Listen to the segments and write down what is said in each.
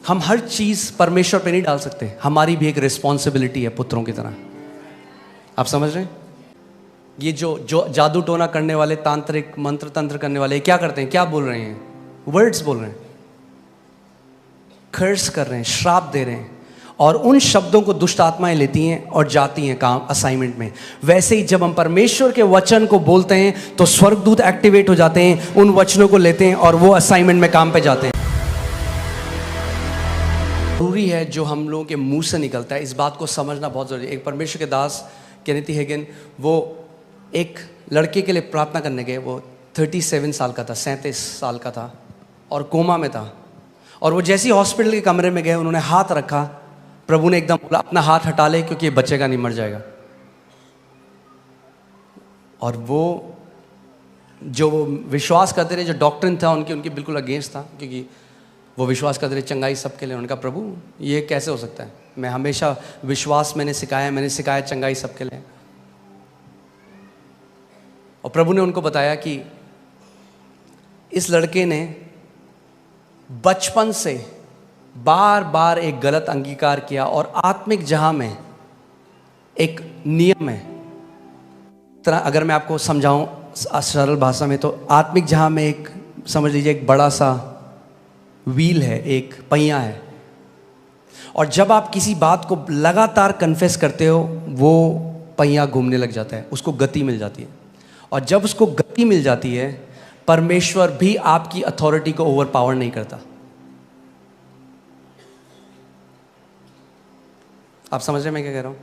हम हर चीज़ परमेश्वर पे नहीं डाल सकते, हमारी भी एक रिस्पॉन्सिबिलिटी है पुत्रों की तरह। आप समझ रहे हैं? ये जो जादू टोना करने वाले, तांत्रिक मंत्र तंत्र करने वाले क्या करते हैं? क्या बोल रहे हैं? वर्ड्स बोल रहे हैं, कर्स कर रहे हैं, श्राप दे रहे हैं, और उन शब्दों को दुष्ट आत्माएं लेती हैं और जाती हैं काम असाइनमेंट में। वैसे ही जब हम परमेश्वर के वचन को बोलते हैं तो स्वर्गदूत एक्टिवेट हो जाते हैं, उन वचनों को लेते हैं और वो असाइनमेंट में काम पे जाते हैं। जरूरी है जो हम लोगों के मुंह से निकलता है, इस बात को समझना बहुत जरूरी है। एक परमेश्वर के दास केनेथ हेगिन, वो एक लड़के के लिए प्रार्थना करने गए। वो 37 साल का था, 37 साल का था और कोमा में था। और वो जैसे ही हॉस्पिटल के कमरे में गए, उन्होंने हाथ रखा, प्रभु ने एकदम बोला अपना हाथ हटा ले क्योंकि ये बचेगा नहीं, मर जाएगा। और वो जो विश्वास करते रहे, जो डॉक्टर था उनकी बिल्कुल अगेंस्ट था, क्योंकि वो विश्वास करते रहे चंगाई सबके लिए। उनका प्रभु ये कैसे हो सकता है? मैं हमेशा विश्वास मैंने सिखाया चंगाई सबके लिए। और प्रभु ने उनको बताया कि इस लड़के ने बचपन से बार बार एक गलत अंगीकार किया, और आत्मिक जहां में एक नियम है। तरह अगर मैं आपको समझाऊं सरल भाषा में, तो आत्मिक जहां में एक, समझ लीजिए, एक बड़ा सा व्हील है, एक पहिया है, और जब आप किसी बात को लगातार कन्फेस करते हो, वो पहिया घूमने लग जाता है, उसको गति मिल जाती है। और जब उसको गति मिल जाती है, परमेश्वर भी आपकी अथॉरिटी को ओवरपावर नहीं करता। आप समझ रहे हैं मैं क्या कह रहा हूं?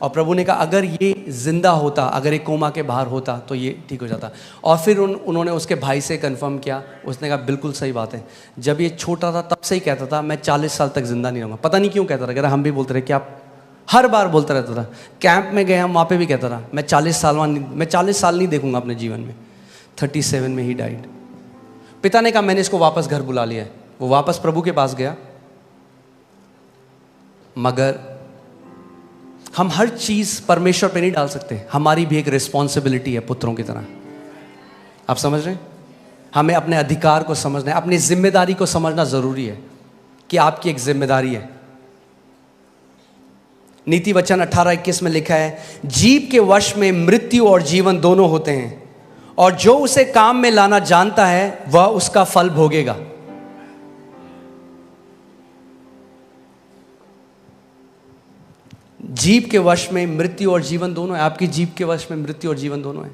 और प्रभु ने कहा अगर ये जिंदा होता, अगर ये कोमा के बाहर होता तो ये ठीक हो जाता। और फिर उन्होंने उसके भाई से कंफर्म किया, उसने कहा बिल्कुल सही बात है। जब ये छोटा था तब से ही कहता था मैं 40 साल तक जिंदा नहीं रहूँगा। पता नहीं क्यों कहता था, कह रहा हम भी बोलते रहे कि आप, हर बार बोलता रहता था। कैंप में गए हम, वहाँ पे भी कहता था मैं 40 साल नहीं देखूंगा अपने जीवन में। 37 में ही डाइड। पिता ने कहा मैंने इसको वापस घर बुला लिया है। वो वापस प्रभु के पास गया, मगर हम हर चीज परमेश्वर पे नहीं डाल सकते, हमारी भी एक रिस्पॉन्सिबिलिटी है पुत्रों की तरह। आप समझ रहे हैं? हमें अपने अधिकार को समझना है, अपनी जिम्मेदारी को समझना जरूरी है कि आपकी एक जिम्मेदारी है। नीति वचन 18:21 में लिखा है, जीव के वश में मृत्यु और जीवन दोनों होते हैं, और जो उसे काम में लाना जानता है वह उसका फल भोगेगा। जीव के वश में मृत्यु और जीवन दोनों है। आपकी जीव के वश में मृत्यु और जीवन दोनों है।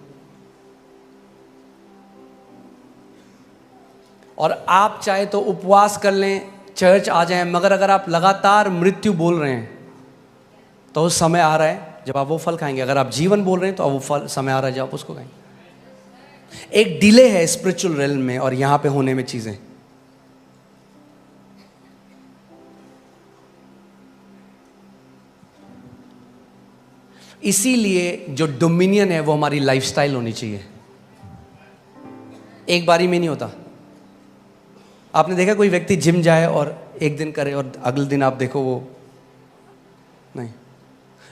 और आप चाहे तो उपवास कर लें, चर्च आ जाएं, मगर अगर आप लगातार मृत्यु बोल रहे हैं तो उस समय आ रहा है जब आप वो फल खाएंगे। अगर आप जीवन बोल रहे हैं तो अब वो फल समय आ रहा है जब आप उसको खाएंगे। एक डिले है स्पिरिचुअल रेल्म में और यहां पे होने में चीजें। इसीलिए जो डोमिनियन है वो हमारी लाइफस्टाइल होनी चाहिए। एक बारी में नहीं होता। आपने देखा कोई व्यक्ति जिम जाए और एक दिन करे और अगले दिन आप देखो वो नहीं,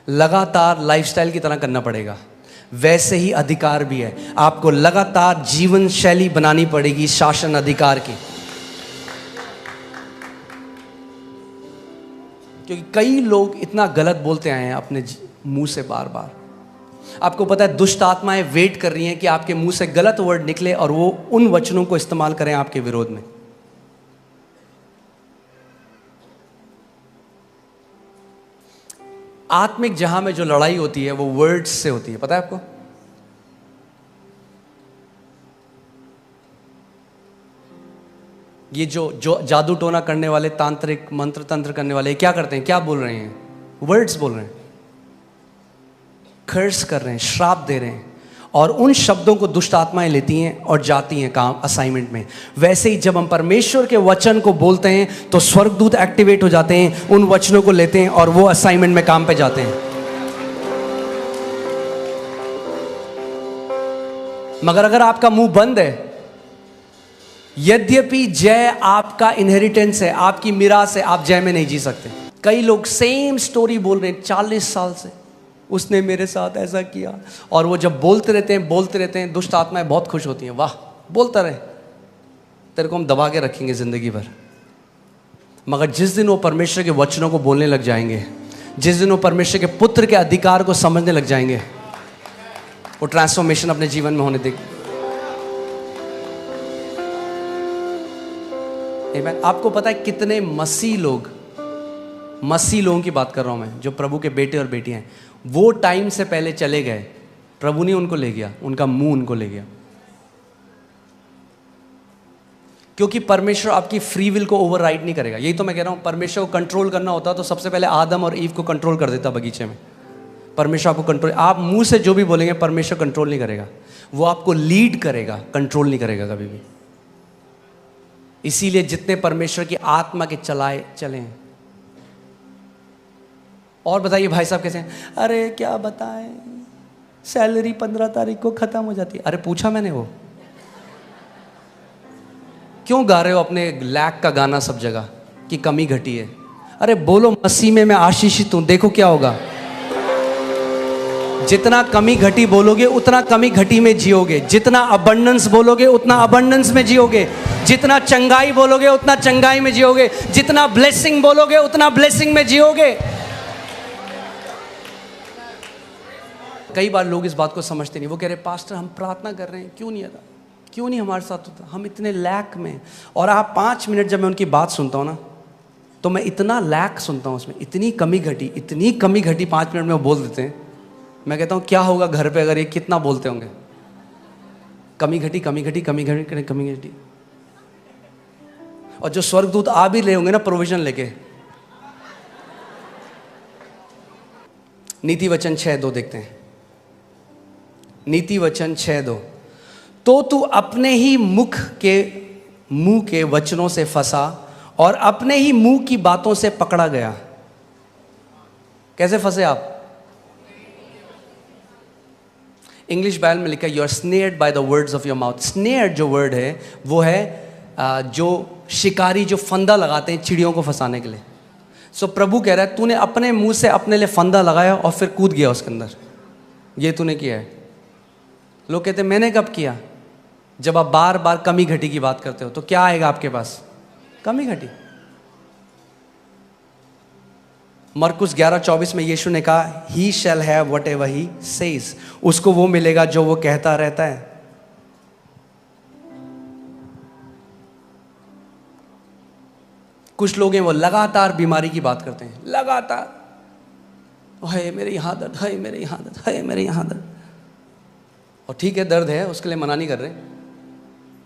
लगातार लाइफस्टाइल की तरह करना पड़ेगा। वैसे ही अधिकार भी है, आपको लगातार जीवन शैली बनानी पड़ेगी शासन अधिकार की। क्योंकि कई लोग इतना गलत बोलते आए हैं अपने मुंह से बार बार। आपको पता है दुष्ट आत्माएं वेट कर रही हैं कि आपके मुंह से गलत वर्ड निकले और वो उन वचनों को इस्तेमाल करें आपके विरोध में। आत्मिक जहां में जो लड़ाई होती है वो वर्ड्स से होती है, पता है आपको? ये जो जादू टोना करने वाले, तांत्रिक मंत्र तंत्र करने वाले क्या करते हैं? क्या बोल रहे हैं? वर्ड्स बोल रहे हैं, कर्स कर रहे हैं, श्राप दे रहे हैं, और उन शब्दों को दुष्ट आत्माएं लेती हैं और जाती हैं काम असाइनमेंट में। वैसे ही जब हम परमेश्वर के वचन को बोलते हैं तो स्वर्गदूत एक्टिवेट हो जाते हैं, उन वचनों को लेते हैं और वो असाइनमेंट में काम पे जाते हैं। मगर अगर आपका मुंह बंद है, यद्यपि जय आपका इनहेरिटेंस है, आपकी मिरास है, आप जय में नहीं जी सकते। कई लोग सेम स्टोरी बोल रहे हैं 40 साल से, उसने मेरे साथ ऐसा किया, और वो जब बोलते रहते हैं, दुष्ट आत्माएं बहुत खुश होती हैं, वाह बोलता रहे, तेरे को हम दबा के रखेंगे जिंदगी भर। मगर जिस दिन वो परमेश्वर के वचनों को बोलने लग जाएंगे, जिस दिन वो परमेश्वर के पुत्र के अधिकार को समझने लग जाएंगे, वो ट्रांसफॉर्मेशन अपने जीवन में होने देगी। आमीन। आपको पता है कितने मसीह लोगों की बात कर रहा हूं मैं, जो प्रभु के बेटे और बेटियां हैं, वो टाइम से पहले चले गए, प्रभु ने उनको ले गया, उनका मुंह उनको ले गया। क्योंकि परमेश्वर आपकी फ्री विल को ओवरराइड नहीं करेगा। यही तो मैं कह रहा हूं, परमेश्वर को कंट्रोल करना होता तो सबसे पहले आदम और ईव को कंट्रोल कर देता बगीचे में। परमेश्वर आपको कंट्रोल, आप मुंह से जो भी बोलेंगे परमेश्वर कंट्रोल नहीं करेगा, वो आपको लीड करेगा, कंट्रोल नहीं करेगा कभी भी। इसीलिए जितने परमेश्वर की आत्मा के चलें। और बताइए भाई साहब कैसे हैं? अरे क्या बताएं, सैलरी 15 तारीख को खत्म हो जाती है। अरे पूछा मैंने, वो क्यों गा रहे हो अपने लैक का गाना सब जगह कि कमी घटी है? अरे बोलो मसीह में मैं आशीषित हूं, देखो क्या होगा। जितना कमी घटी बोलोगे उतना कमी घटी में जियोगे, जितना अबंडेंस बोलोगे उतना अबंडेंस में जियोगे, जितना चंगाई बोलोगे उतना चंगाई में जियोगे, जितना ब्लेसिंग बोलोगे उतना ब्लेसिंग में जियोगे। कई बार लोग इस बात को समझते नहीं, वो कह रहे पास्टर हम प्रार्थना कर रहे हैं, क्यों नहीं आता, क्यों नहीं हमारे साथ होता, हम इतने लैक में। और आप 5 मिनट जब मैं उनकी बात सुनता हूँ ना, तो मैं इतना लैक सुनता हूँ उसमें, इतनी कमी घटी 5 मिनट में वो बोल देते हैं। मैं कहता हूँ क्या होगा घर पे अगर ये कितना बोलते होंगे, कमी घटी। और जो स्वर्गदूत आ भी ले होंगे ना प्रोविजन लेके। नीति वचन 6:2 देखते हैं। नीति वचन 6:2, तो तू अपने ही मुंह के वचनों से फंसा और अपने ही मुंह की बातों से पकड़ा गया। कैसे फंसे आप? इंग्लिश बाइबल में लिखा है you are snared by the words of your mouth. Snared जो वर्ड है वो है जो शिकारी जो फंदा लगाते हैं चिड़ियों को फंसाने के लिए। सो प्रभु कह रहा है तूने अपने मुंह से अपने लिए फंदा लगाया और फिर कूद गया उसके अंदर, ये तूने किया है। लोग कहते हैं मैंने कब किया? जब आप बार बार कमी घटी की बात करते हो तो क्या आएगा आपके पास? कमी घटी। मरकुस 11:24 में यीशु ने कहा he shall have whatever he says, उसको वो मिलेगा जो वो कहता रहता है। कुछ लोग हैं वो लगातार बीमारी की बात करते हैं, लगातार हाय मेरे यहाँ दर्द, हाय मेरे यहाँ दर्द, हाय मेरे यहाँ दर्द। और ठीक है दर्द है, उसके लिए मना नहीं कर रहे,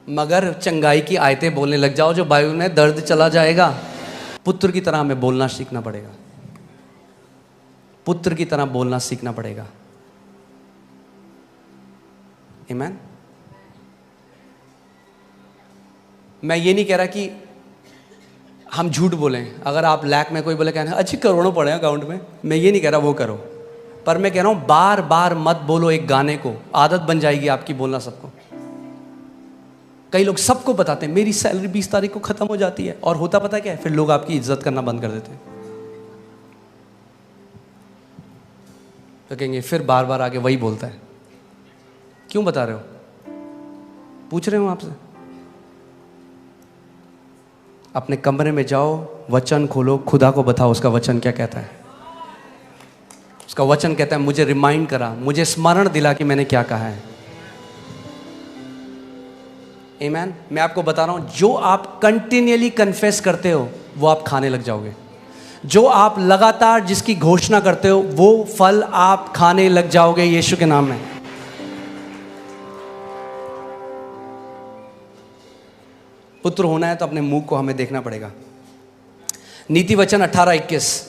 मगर चंगाई की आयतें बोलने लग जाओ जो बाइबल में दर्द चला जाएगा। पुत्र की तरह हमें बोलना सीखना पड़ेगा, पुत्र की तरह बोलना सीखना पड़ेगा। आमीन। मैं ये नहीं कह रहा कि हम झूठ बोलें। अगर आप लैक में कोई बोले कहना अच्छी करोड़ों पड़े हैं अकाउंट में, मैं ये नहीं कह रहा वो करो, पर मैं कह रहा हूं बार बार मत बोलो एक गाने को, आदत बन जाएगी आपकी बोलना सबको। कई लोग सबको बताते हैं मेरी सैलरी 20 तारीख को खत्म हो जाती है, और होता पता क्या है, फिर लोग आपकी इज्जत करना बंद कर देते हैं। तो कहेंगे फिर बार बार आके वही बोलता है, क्यों बता रहे हो? पूछ रहे हो आपसे। अपने कमरे में जाओ, वचन खोलो, खुदा को बताओ उसका वचन क्या कहता है। उसका वचन कहता है मुझे रिमाइंड करा, मुझे स्मरण दिला कि मैंने क्या कहा है। आमीन। मैं आपको बता रहा हूं जो आप कंटिन्यूअली कन्फेस करते हो वो आप खाने लग जाओगे। जो आप लगातार जिसकी घोषणा करते हो वो फल आप खाने लग जाओगे यीशु के नाम में। पुत्र होना है तो अपने मुंह को हमें देखना पड़ेगा। नीति वचन 18:21,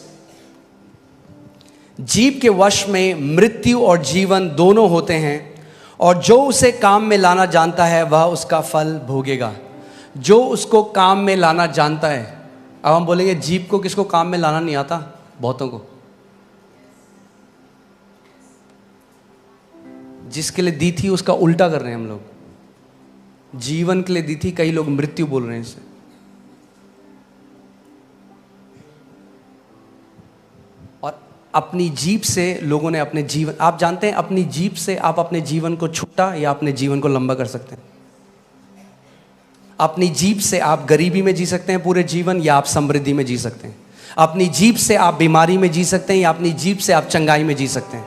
जीव के वश में मृत्यु और जीवन दोनों होते हैं, और जो उसे काम में लाना जानता है वह उसका फल भोगेगा। जो उसको काम में लाना जानता है। अब हम बोलेंगे जीव को किसको काम में लाना नहीं आता? बहुतों को। जिसके लिए दी थी उसका उल्टा कर रहे हैं हम लोग। जीवन के लिए दी थी, कई लोग मृत्यु बोल रहे हैं इसे। और अपनी जीभ से लोगों ने अपने जीवन, आप जानते हैं अपनी जीभ से आप अपने जीवन को छोटा या अपने जीवन को लंबा कर सकते हैं। अपनी जीभ से आप गरीबी में जी सकते हैं पूरे जीवन, या आप समृद्धि में जी सकते हैं। अपनी जीभ से आप बीमारी में जी सकते हैं, या अपनी जीभ से आप चंगाई में जी सकते हैं।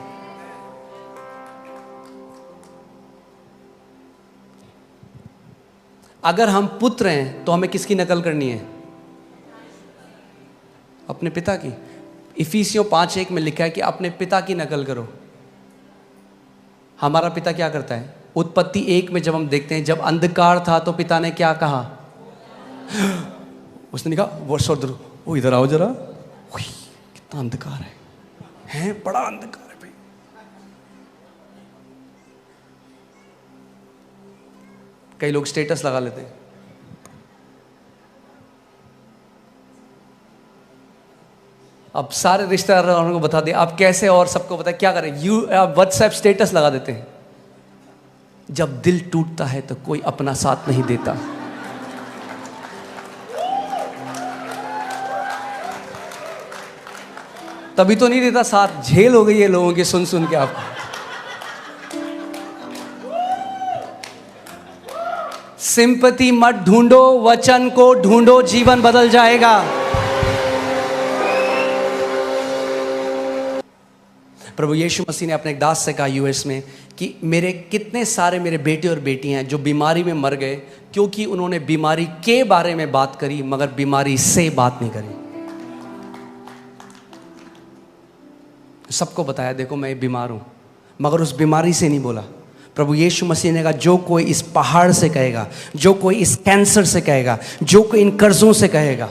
अगर हम पुत्र हैं तो हमें किसकी नकल करनी है? अपने पिता की। इफिसियों 5:1 में लिखा है कि अपने पिता की नकल करो। हमारा पिता क्या करता है? उत्पत्ति 1 में जब हम देखते हैं, जब अंधकार था तो पिता ने क्या कहा? उसने कहा वो इधर आओ जरा, कितना अंधकार है, बड़ा अंधकार है भाई। कई लोग स्टेटस लगा लेते हैं, अब सारे रिश्तेदारों को बता दिया, अब कैसे और सबको बता क्या करें, व्हाट्सएप स्टेटस लगा देते हैं। जब दिल टूटता है तो कोई अपना साथ नहीं देता। तभी तो नहीं देता साथ, झेल हो गई है लोगों की सुन सुन के। आपको सिंपैथी मत ढूंढो, वचन को ढूंढो, जीवन बदल जाएगा। प्रभु यीशु मसीह ने अपने एक दास से कहा यूएस में कि मेरे कितने सारे मेरे बेटे और बेटियां हैं जो बीमारी में मर गए, क्योंकि उन्होंने बीमारी के बारे में बात करी मगर बीमारी से बात नहीं करी। सबको बताया देखो मैं बीमार हूं, मगर उस बीमारी से नहीं बोला। प्रभु यीशु मसीह ने कहा जो कोई इस पहाड़ से कहेगा, जो कोई इस कैंसर से कहेगा, जो कोई इन कर्जों से कहेगा।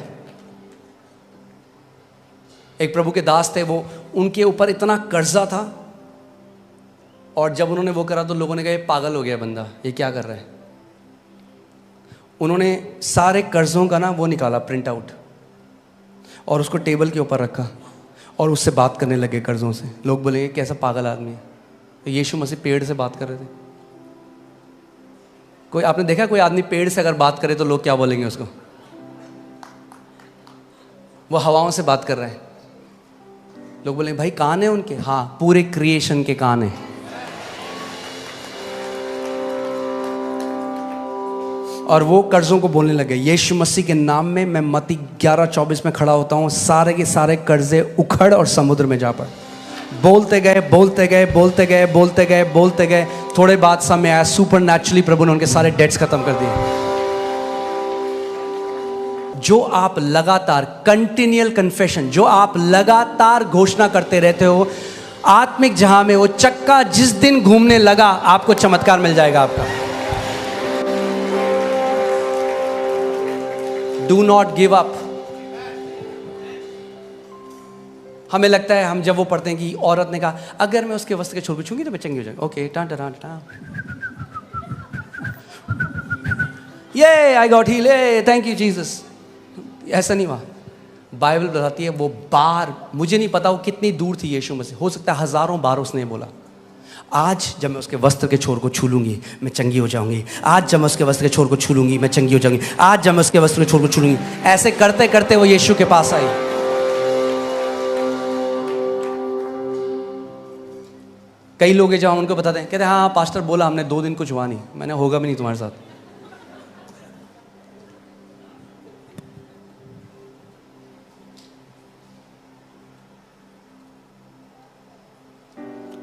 एक प्रभु के दास थे, वो उनके ऊपर इतना कर्जा था, और जब उन्होंने वो करा तो लोगों ने कहा ये पागल हो गया बंदा, ये क्या कर रहा है। उन्होंने सारे कर्जों का ना वो निकाला प्रिंट आउट, और उसको टेबल के ऊपर रखा और उससे बात करने लगे कर्जों से। लोग बोलेंगे कैसा पागल आदमी है। तो यीशु मसीह पेड़ से बात कर रहे थे। कोई आपने देखा कोई आदमी पेड़ से अगर बात करे तो लोग क्या बोलेंगे उसको? वो हवाओं से बात कर रहे हैं। लोग बोलेंगे भाई कान है उनके? हाँ, पूरे क्रिएशन के कान है। और वो कर्जों को बोलने लगे यीशु मसीह के नाम में मैं मत्ती 11:24 में खड़ा होता हूँ, सारे के सारे कर्जे उखड़ और समुद्र में जा पड़। बोलते गए बोलते गए बोलते गए बोलते गए बोलते गए, थोड़े बाद समय आया, सुपर नेचुरली प्रभु ने उनके सारे डेट्स खत्म कर दिए। जो आप लगातार कंटिन्यूअल कन्फेशन, जो आप लगातार घोषणा करते रहते हो, आत्मिक जहां में वो चक्का जिस दिन घूमने लगा आपको चमत्कार मिल जाएगा आपका। Do not give up. हमें लगता है, हम जब वो पढ़ते हैं कि औरत ने कहा अगर मैं उसके वस्त्र के छोर को छूंगी तो मैं चंगी हो जाऊंगी। ओके, टां टां टां, ये I got heal, thank you Jesus. ऐसा नहीं हुआ। बाइबल बताती है वो बार, मुझे नहीं पता वो कितनी दूर थी यीशु मसीह, हो सकता है हजारों बार उसने बोला आज जब मैं उसके वस्त्र के छोर को छू लूंगी मैं चंगी हो जाऊंगी, आज जब मैं उसके वस्त्र के छोर को छू लूंगी मैं चंगी हो जाऊंगी, आज जब मैं उसके वस्त्र के छोर को छू लूंगी। ऐसे करते करते वो यीशु के पास आई। कई लोग हैं जब हम उनको बताते हैं, कहते हैं हाँ पास्टर बोला हमने 2 दिन कुछ हुआ नहीं। मैंने होगा भी नहीं तुम्हारे साथ।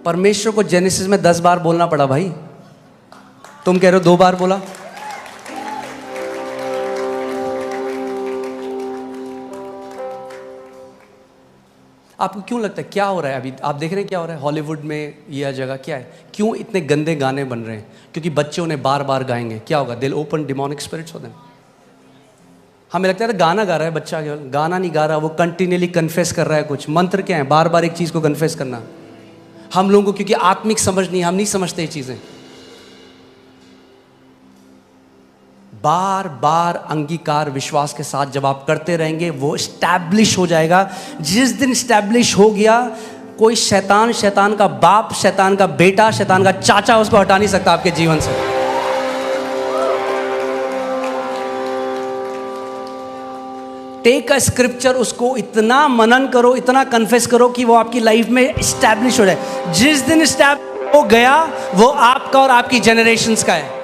परमेश्वर को जेनेसिस में 10 बार बोलना पड़ा भाई, तुम कह रहे हो 2 बार बोला। आपको क्यों लगता है क्या हो रहा है अभी? आप देख रहे हैं क्या हो रहा है हॉलीवुड में, यह जगह क्या है, क्यों इतने गंदे गाने बन रहे हैं? क्योंकि बच्चे उन्हें बार बार गाएंगे, क्या होगा? दिल ओपन डिमोनिक स्पिरिट्स हो देम। हमें लगता है गाना गा रहा है बच्चा, केवल गाना नहीं गा रहा, वो कंटिन्यूअली कन्फेस कर रहा है कुछ। मंत्र क्या है? बार बार एक चीज को कन्फेस करना। हम लोगों को क्योंकि आत्मिक समझ नहीं, हम नहीं समझते ये चीजें। बार बार अंगीकार विश्वास के साथ जब आप करते रहेंगे वो स्टैब्लिश हो जाएगा। जिस दिन स्टैब्लिश हो गया, कोई शैतान, शैतान का बाप, शैतान का बेटा, शैतान का चाचा उसको हटा नहीं सकता आपके जीवन से। टेक अ स्क्रिप्चर, उसको इतना मनन करो, इतना कन्फेस करो कि वो आपकी लाइफ में स्टैब्लिश हो जाए। जिस दिन स्टैब्लिश हो गया वो आपका और आपकी जनरेशंस का है।